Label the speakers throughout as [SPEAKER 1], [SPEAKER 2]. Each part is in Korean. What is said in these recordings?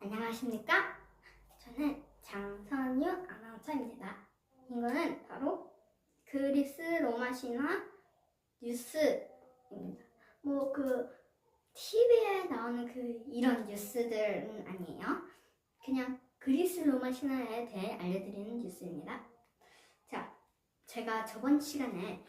[SPEAKER 1] 안녕하십니까? 저는 장선유 아나운서입니다. 이거는 바로 그리스 로마 신화 뉴스입니다. TV에 나오는 이런 뉴스들은 아니에요. 그냥 그리스 로마 신화에 대해 알려드리는 뉴스입니다. 자, 제가 저번 시간에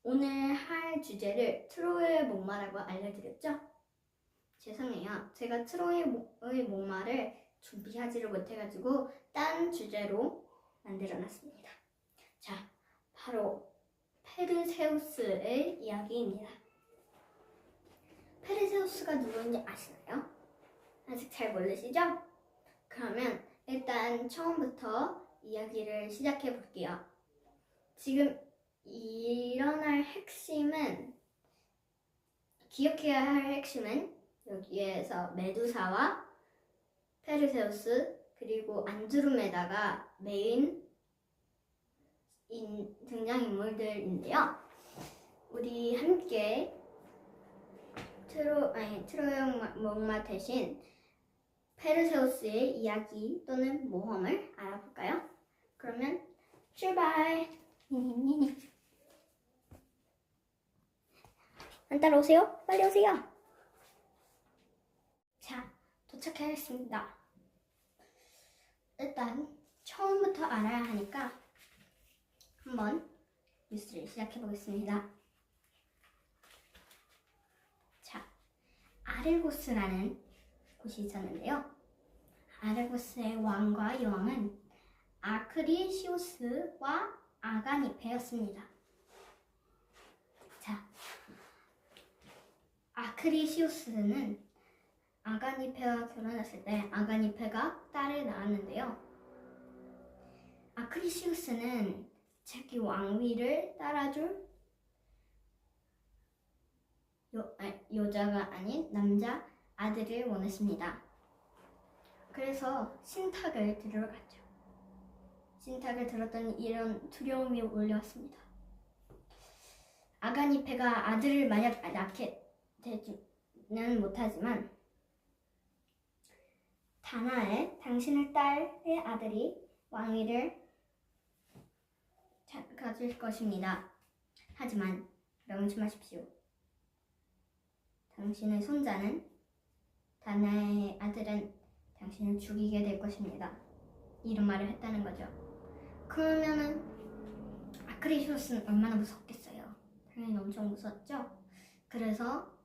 [SPEAKER 1] 오늘 할 주제를 트로이의 목마라고 알려드렸죠? 죄송해요. 제가 트로이의 목마를 준비하지를 못해가지고 딴 주제로 만들어놨습니다. 자, 바로 페르세우스의 이야기입니다. 페르세우스가 누구인지 아시나요? 아직 잘 모르시죠? 그러면 일단 처음부터 이야기를 시작해 볼게요. 지금 일어날 핵심은, 기억해야 할 핵심은 여기에서 메두사와 페르세우스 그리고 안드로메다가 메인 등장인물들인데요. 우리 함께 트로이 목마 대신 페르세우스의 이야기 또는 모험을 알아볼까요? 그러면 출발! 안 따라오세요? 빨리 오세요! 자, 도착하였습니다. 일단 처음부터 알아야 하니까 한번 뉴스를 시작해 보겠습니다. 자, 아르고스라는 곳이 있었는데요. 아르고스의 왕과 여왕은 아크리시우스와 아가니페였습니다. 자, 아크리시우스는 아가니페와 결혼했을 때 아가니페가 딸을 낳았는데요. 아크리시우스는 자기 왕위를 따라줄 여자가 아닌 남자 아들을 원했습니다. 그래서 신탁을 들으러 갔죠. 신탁을 들었더니 이런 두려움이 몰려왔습니다. 아가니페가 아들을 만약 낳게 되지는 못하지만 다나에 당신의 딸의 아들이 왕위를 가질 것입니다. 하지만 명심하십시오. 당신의 손자는, 다나의 아들은 당신을 죽이게 될 것입니다. 이런 말을 했다는 거죠. 그러면은 아크리시우스는 얼마나 무섭겠어요. 당연히 엄청 무섭죠. 그래서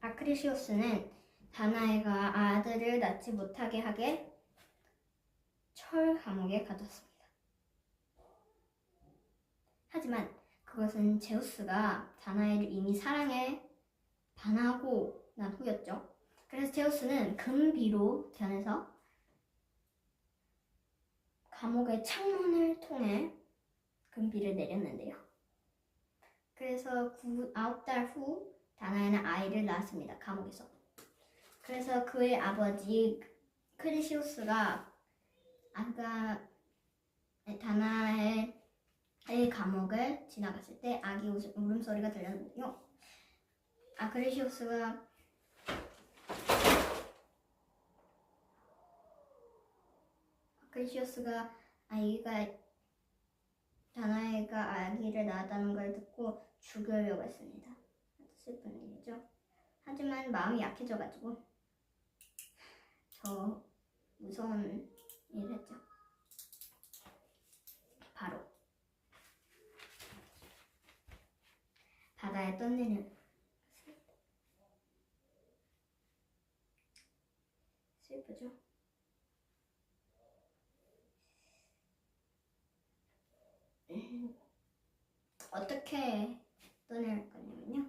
[SPEAKER 1] 아크리시우스는 다나에가 아들을 낳지 못하게 하게 철 감옥에 가뒀습니다. 하지만 그것은 제우스가 다나에를 이미 사랑에 반하고 난 후였죠. 그래서 제우스는 금비로 변해서 감옥의 창문을 통해 금비를 내렸는데요. 그래서 9달 후 다나에는 아이를 낳았습니다. 감옥에서. 그래서 그의 아버지 크리시우스가 다나의 감옥을 지나갔을 때 아기 울음소리가 들렸는데요. 크리시우스가 다나에가 아기를 낳았다는 걸 듣고 죽으려고 했습니다. 슬픈 일이죠. 하지만 마음이 약해져가지고 더 무서운 일을 했죠. 바로 바다에 떠내는 슬프죠. 어떻게 떠낼 거냐면요.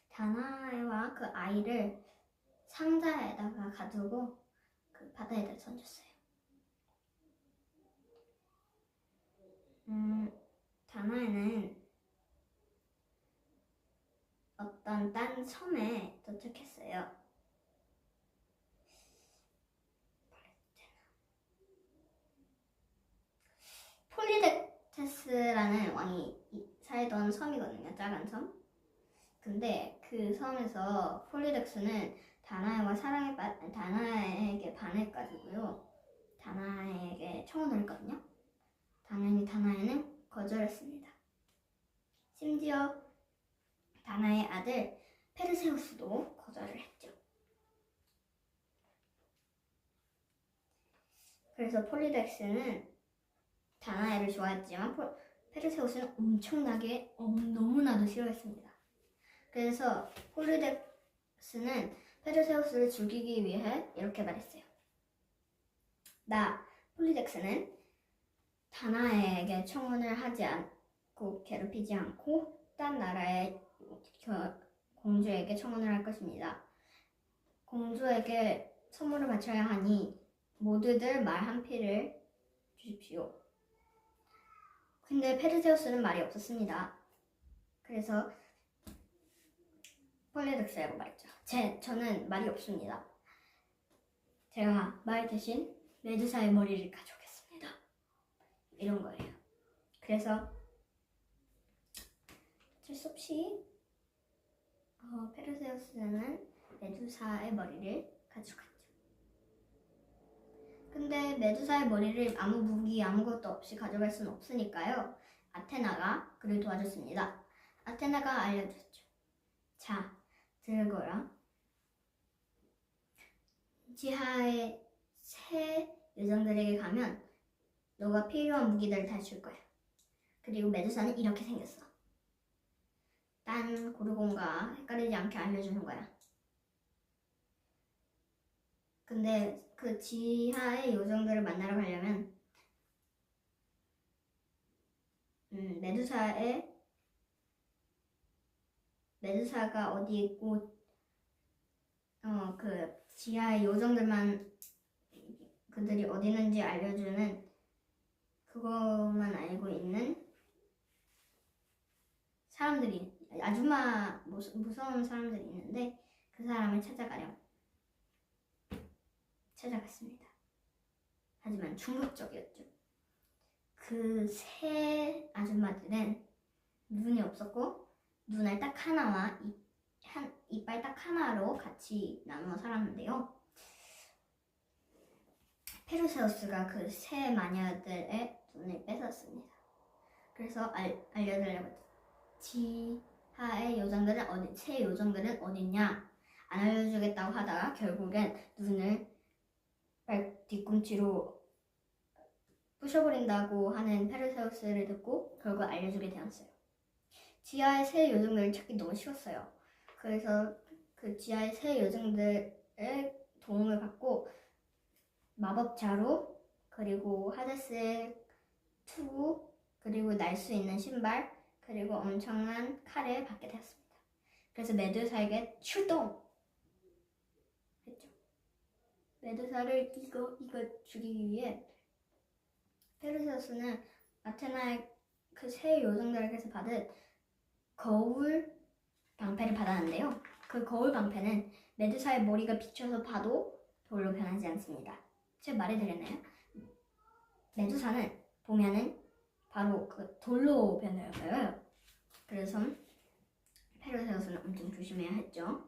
[SPEAKER 1] 다나에와 그 아이를 상자에다가 가두고 그 바다에다 던졌어요. 다나에는 어떤 딴 섬에 도착했어요. 폴리데테스라는 왕이 살던 섬이거든요. 작은 섬. 근데 그 섬에서 폴리덱스는 다나에게 반해가지고요. 다나에게 청혼을 했거든요. 다나에는 거절했습니다. 심지어 다나의 아들 페르세우스도 거절을 했죠. 그래서 폴리덱스는 다나에를 좋아했지만 페르세우스는 엄청나게 너무나도 싫어했습니다. 그래서 폴리덱스는 페르세우스를 죽이기 위해 이렇게 말했어요. 폴리덱스는 다나에게 청혼을 하지 않고 괴롭히지 않고 딴 나라의 공주에게 청혼을 할 것입니다. 공주에게 선물을 바쳐야 하니 모두들 말 한 피를 주십시오. 근데 페르세우스는 말이 없었습니다. 그래서 폴리덱스라고 말했죠. 저는 말이 없습니다. 제가 말 대신 메두사의 머리를 가져오겠습니다. 이런 거예요. 그래서 어쩔 수 없이 페르세우스는 메두사의 머리를 가져갔죠. 근데 메두사의 머리를 아무 무기 아무것도 없이 가져갈 수는 없으니까요. 아테나가 그를 도와줬습니다. 아테나가 알려줬죠. 자, 들거라. 지하의 새 요정들에게 가면 너가 필요한 무기들을 다 줄 거야. 그리고 메두사는 이렇게 생겼어. 딴 고르곤과 헷갈리지 않게 알려주는 거야. 근데 그 지하의 요정들을 만나러 가려면 메두사가 어디 있고 그 지하의 요정들만 그들이 어디 있는지 알려주는 그것만 알고 있는 사람들이 아줌마 무서운 사람들이 있는데 그 사람을 찾아갔습니다. 하지만 충격적이었죠. 그 세 아줌마들은 눈이 없었고 눈알 딱 하나와 이빨 딱 하나로 같이 나누어 살았는데요. 페르세우스가 그 세 마녀들의 눈을 뺏었습니다. 그래서 알려드리려고 했죠. 지하의 새 요정들은 어딨냐? 안 알려주겠다고 하다가 결국엔 눈을 뒤꿈치로 부셔버린다고 하는 페르세우스를 듣고 결국 알려주게 되었어요. 지하의 새 요정들을 찾기 너무 쉬웠어요. 그래서 그 지하의 새 요정들의 도움을 받고 마법자루, 그리고 하데스의 투구, 그리고 날 수 있는 신발, 그리고 엄청난 칼을 받게 되었습니다. 그래서 메두사에게 출동! 했죠. 메두사를 이거 죽이기 위해 페르세우스는 아테나의 그 새 요정들에게서 받은 거울 방패를 받았는데요. 그 거울 방패는 메두사의 머리가 비춰서 봐도 돌로 변하지 않습니다. 제가 말해드렸나요? 메두사는 보면은 바로 그 돌로 변해요. 그래서 페르세우스는 엄청 조심해야 했죠.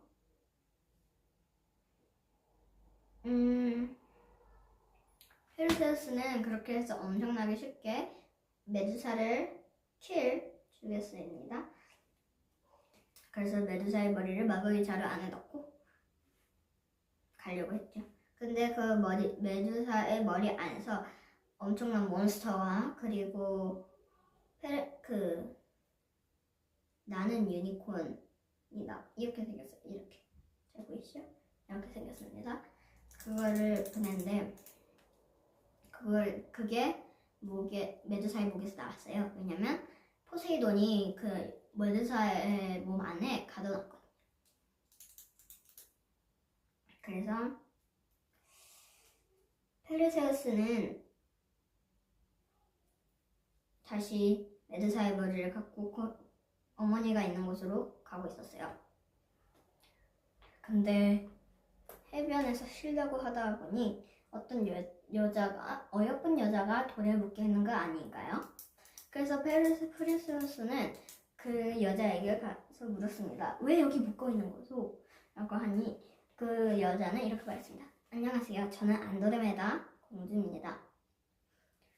[SPEAKER 1] 페르세우스는 그렇게 해서 엄청나게 쉽게 메두사를 죽였습니다. 그래서 메두사의 머리를 마법의 자루 안에 넣고 가려고 했죠. 근데 메두사의 머리 안에서 엄청난 몬스터와 그리고 나는 유니콘이 이렇게 생겼어요. 이렇게. 잘 보이시죠? 이렇게 생겼습니다. 그거를 보냈는데 그게 메두사의 목에서 나왔어요. 왜냐면 포세이돈이 그 메두사의 몸 안에 가둬놨거든요. 그래서 페르세우스는 다시 메두사의 머리를 갖고 어머니가 있는 곳으로 가고 있었어요. 근데 해변에서 쉬려고 하다 보니 어떤 어여쁜 여자가 돌에 묶여 있는 거 아닌가요? 그래서 페르세우스는 그 여자에게 가서 물었습니다. 왜 여기 묶어 있는 거죠? 라고 하니 그 여자는 이렇게 말했습니다. 안녕하세요. 저는 안드로메다 공주입니다.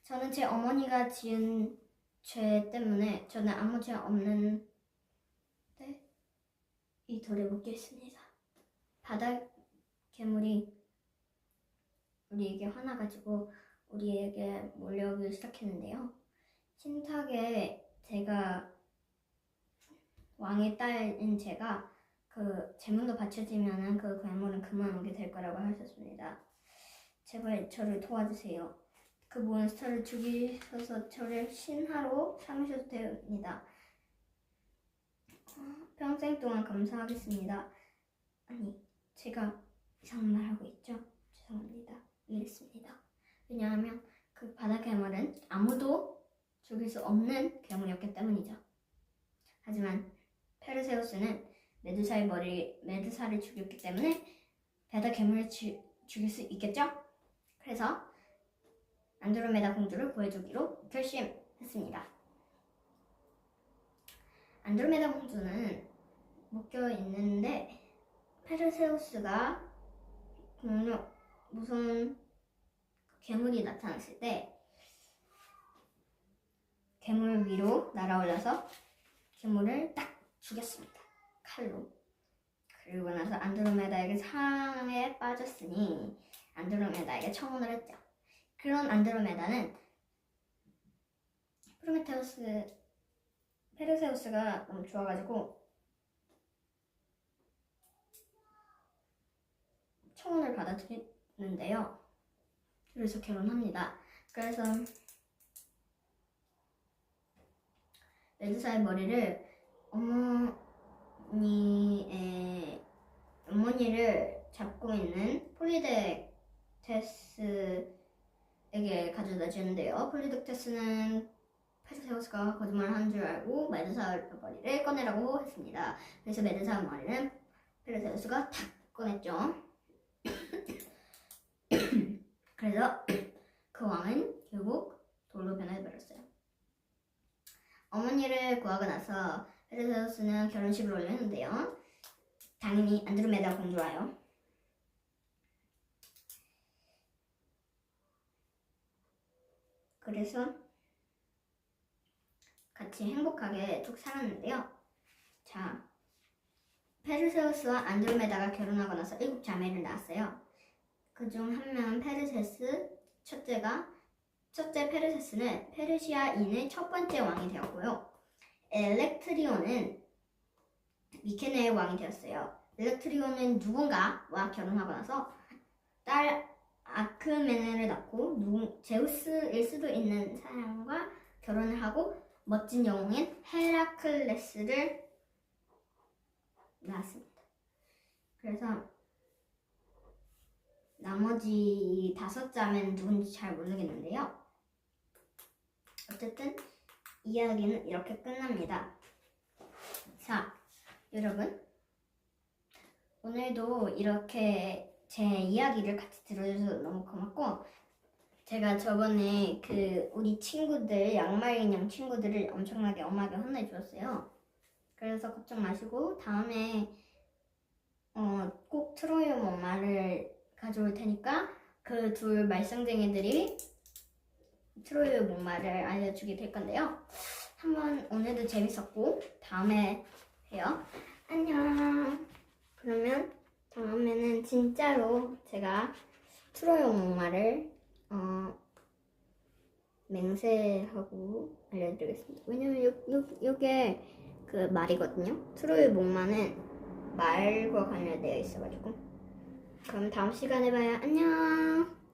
[SPEAKER 1] 저는 제 어머니가 지은 죄 때문에 저는 아무 죄 없는데 이 돌에 묶여 있습니다. 바다 괴물이 우리에게 화나가지고 우리에게 몰려오기 시작했는데요. 신탁에 제가 왕의 딸인 제가 그 제문도 바쳐지면은 그 괴물은 그만 오게 될 거라고 하셨습니다. 제발 저를 도와주세요. 그 몬스터를 죽이셔서 저를 신하로 삼으셔도 됩니다. 평생 동안 감사하겠습니다. 아니, 제가 이상한 말 하고 있죠? 죄송합니다. 이랬습니다. 왜냐하면 그 바다 괴물은 아무도 죽일 수 없는 괴물이었기 때문이죠. 하지만 페르세우스는 메두사를 죽였기 때문에 바다 괴물을 죽일 수 있겠죠? 그래서 안드로메다 공주를 구해주기로 결심했습니다. 안드로메다 공주는 묶여 있는데 페르세우스가 무서운 괴물이 나타났을 때 괴물 위로 날아올라서 괴물을 딱 죽였습니다. 칼로. 그리고 나서 안드로메다에게 사랑에 빠졌으니 안드로메다에게 청혼을 했죠. 그런 안드로메다는 페르세우스가 너무 좋아가지고 청혼을 받아들이는데요. 그래서 결혼합니다. 그래서 메두사의 머리를 어머니를 잡고 있는 폴리덱테스에게 가져다 주는데요. 폴리덱테스는 페르세우스가 거짓말을 하는 줄 알고 메두사의 머리를 꺼내라고 했습니다. 그래서 메두사의 머리는 페르세우스가 탁 꺼냈죠. 그래서 그 왕은 결국 돌로 변해버렸어요. 어머니를 구하고 나서 페르세우스는 결혼식을 올렸는데요. 당연히 안드로메다 공주와요. 그래서 같이 행복하게 쭉 살았는데요. 자, 페르세우스와 안드로메다가 결혼하고 나서 7자매를 낳았어요. 그중 한 명은 페르세스 첫째 페르세스는 페르시아인의 첫 번째 왕이 되었고요. 엘렉트리온은 미케네의 왕이 되었어요. 엘렉트리온은 누군가와 결혼하고 나서 딸 아크메네를 낳고 제우스일 수도 있는 사람과 결혼을 하고 멋진 영웅인 헤라클레스를 낳았습니다. 그래서 나머지 5자매는 누군지 잘 모르겠는데요. 어쨌든 이야기는 이렇게 끝납니다. 자, 여러분, 오늘도 이렇게 제 이야기를 같이 들어줘서 너무 고맙고, 제가 저번에 우리 친구들, 양말 인형 친구들을 엄청나게 엄하게 혼내주었어요. 그래서 걱정 마시고 다음에 꼭 트로이의 목마를 가져올 테니까 그 둘 말썽쟁이들이 트로이의 목마를 알려주게 될 건데요. 오늘도 재밌었고 다음에 봬요. 안녕. 그러면 다음에는 진짜로 제가 트로이의 목마를 맹세하고 알려드리겠습니다. 왜냐면 요게 그 말이거든요. 트로이의 목마는 말과 관련되어 있어가지고. 그럼 다음 시간에 봐요. 안녕.